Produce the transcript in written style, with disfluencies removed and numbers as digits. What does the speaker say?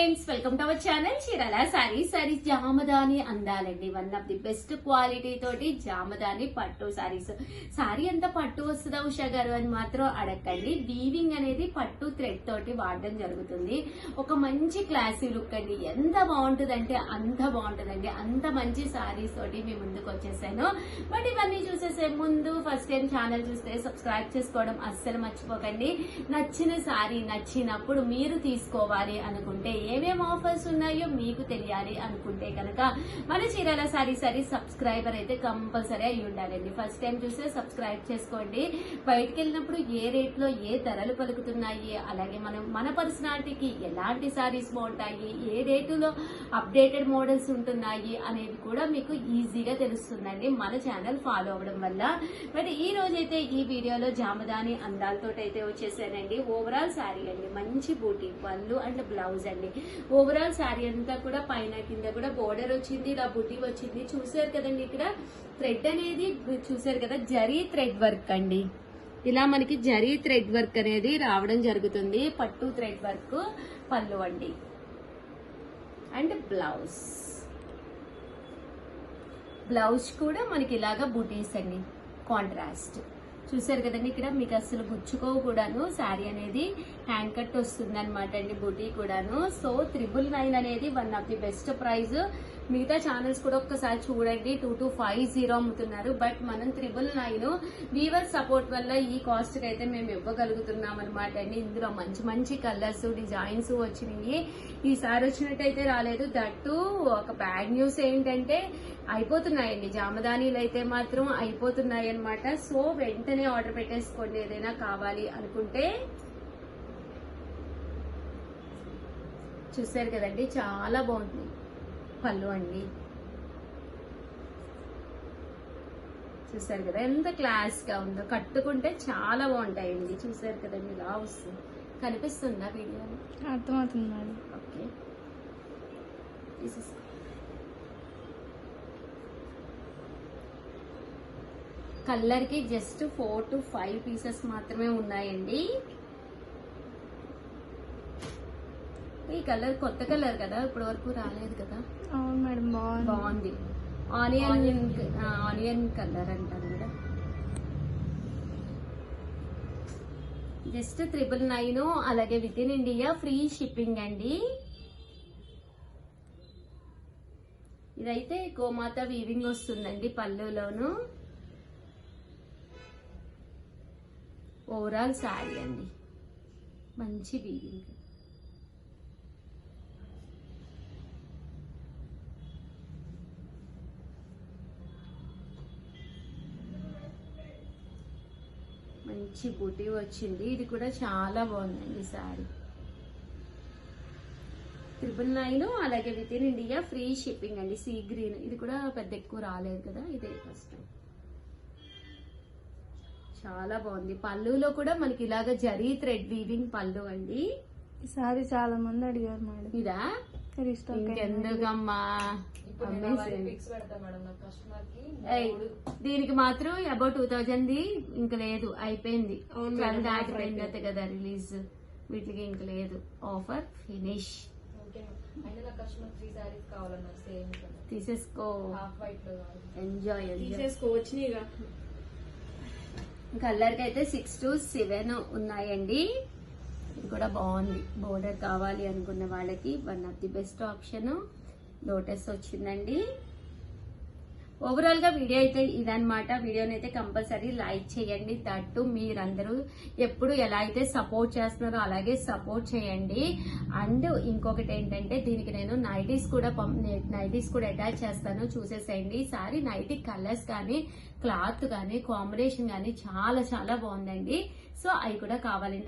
Friends, welcome to our channel Chirala saris Jamdani అందాలండి. One of the best quality తోటి జామదాని పట్టు saris. Sorry అంతా పట్టు వస్తుందా ఉషా గారు అని మాత్రం అడగండి. వీవింగ్ అనేది పట్టు థ్రెడ్ తోటి వాడడం జరుగుతుంది. ఒక మంచి క్లాసీ లుక్ అండి. ఎంత బాగుంటుందంటే అంత బాగుంటుందండి. అంత మంచి సారీస్ తోటి మీ ముందుకు వచ్చేసాను. బట్ ఇవన్నీ చూసేసే ముందు ఫస్ట్ టైం ఛానల్ చూస్తే సబ్స్క్రైబ్ చేసుకోవడం అస్సలు మర్చిపోకండి. నచ్చిన సారీ నచ్చినప్పుడు మీరు తీసుకోవాలి అనుకుంటే, ఏమేం ఆఫర్స్ ఉన్నాయో మీకు తెలియాలి అనుకుంటే కనుక మన చీరాల సారీ సబ్స్క్రైబర్ అయితే కంపల్సరీ అయి ఉండాలండి. ఫస్ట్ టైం చూస్తే సబ్స్క్రైబ్ చేసుకోండి. బయటకు వెళ్ళినప్పుడు ఏ రేట్ లో ఏ ధరలు పలుకుతున్నాయి, అలాగే మన పర్సనాలిటీకి ఎలాంటి సారీస్ బాగుంటాయి, ఏ రేటులో అప్డేటెడ్ మోడల్స్ ఉంటున్నాయి అనేది కూడా మీకు ఈజీగా తెలుస్తుందండి మన ఛానల్ ఫాలో అవ్వడం వల్ల. బట్ ఈ రోజైతే ఈ వీడియోలో జామదాని అందాలతో అయితే వచ్చేసానండి. ఓవరాల్ శారీ అండి, మంచి బూటీ పళ్ళు అండ్ బ్లౌజ్ అండి. ఓవరాల్ శారీ అంతా కూడా పైన కింద కూడా బోర్డర్ వచ్చింది, ఇలా బుట్టి వచ్చింది. చూసారు కదండి, ఇక్కడ థ్రెడ్ అనేది చూసారు కదా, జరీ థ్రెడ్ వర్క్ అండి. ఇలా మనకి జరీ థ్రెడ్ వర్క్ అనేది రావడం జరుగుతుంది. పట్టు థ్రెడ్ వర్క్ పళ్ళు అండి అండ్ బ్లౌజ్ కూడా మనకి ఇలాగా బుటీస్ అండి, కాంట్రాస్ట్. చూసారు కదండి, ఇక్కడ మీకు అసలు గుచ్చుకోవు కూడాను. శారీ అనేది హ్యాండ్ కట్ వస్తుంది అనమాట అండి, బుటీ కూడాను. సో 999 అనేది one of the best price. మిగతా ఛానల్స్ కూడా ఒక్కసారి చూడండి, 2250 అమ్ముతున్నారు. బట్ మనం 999 వీవర్ సపోర్ట్ వల్ల ఈ కాస్ట్ కి అయితే మేము ఇవ్వగలుగుతున్నాం అనమాట అండి. ఇందులో మంచి మంచి కలర్స్, డిజైన్స్ వచ్చినాయి. ఈసారి వచ్చినట్టయితే రాలేదు. దట్టు ఒక బ్యాడ్ న్యూస్ ఏంటంటే అయిపోతున్నాయండి, జామదానీలు అయితే మాత్రం అయిపోతున్నాయి అనమాట. సో వెంటనే ఆర్డర్ పెట్టేసుకోండి ఏదైనా కావాలి అనుకుంటే. చూసారు కదండి, చాలా బాగుంది పళ్ళు అండి. చూసారు కదా ఎంత క్లాస్ గా ఉందో, కట్టుకుంటే చాలా బాగుంటాయండి. చూసారు కదండి, ఇలా వస్తుంది. కనిపిస్తుందా వీడియోలో? అర్థమవుతుంది. ఓకే, తీసేసుకో. కలర్ కి జస్ట్ 4 to 5 పీసెస్ మాత్రమే ఉన్నాయండి. ఈ కలర్ కొత్త కలర్ కదా, ఇప్పటి వరకు రాలేదు కదా. అవును మేడం, బాగుంది. ఆనియన్ కలర్ అంటారు కదా. జస్ట్ 999, అలాగే with in India free shipping అండి. ఇదైతే గోమాత వీవింగ్ వస్తుందండి పళ్ళులోను. ఓవరాల్ శారీ అండి, మంచి వీవింగ్. మంచి బూటీ వచ్చింది. ఇది కూడా చాలా బాగుందండి శారీ. 999, అలాగే with in India free shipping అండి. సీ గ్రీన్, ఇది కూడా పెద్ద ఎక్కువ రాలేదు కదా, ఇదే ఫస్ట్. చాలా బాగుంది. పళ్ళులో కూడా మనకి ఇలాగ జరీ థ్రెడ్ వీవింగ్ పళ్ళు అండి. ఈ సారీ చాలా మంది అడిగారు మేడం. ఇదా ఇంకెందుకమ్మా, దీనికి మాత్రం అబౌట్ 2000 ఇంక లేదు, అయిపోయింది. దాటిపోయింది కదా రిలీజ్, వీటికి ఇంక లేదు. Offer finish. తీసేసుకో, ఎంజాయ్ తీసేసుకోవచ్చు. కలర్ కి అయితే 6 to 7 ఉన్నాయండి. ఇది కూడా బాగుంది. బోర్డర్ కావాలి అనుకున్న వాళ్ళకి one of the best option. Lotus వచ్చిందండి. ఓవరాల్ గా వీడియో అయితే ఇదనమాట. వీడియోని అయితే కంపల్సరీ లైక్ చేయండి. దట్టు మీరందరూ ఎప్పుడు ఎలా అయితే సపోర్ట్ చేస్తున్నారో అలాగే సపోర్ట్ చేయండి. అండ్ ఇంకొకటి ఏంటంటే, దీనికి నేను నైటీస్ కూడా అటాచ్ చేస్తాను, చూసేసేయండి. సారీ నైటీ కలర్స్ కానీ క్లాత్ కానీ కాంబినేషన్ కానీ చాలా చాలా బాగుందండి. సో అవి కూడా కావాలంటే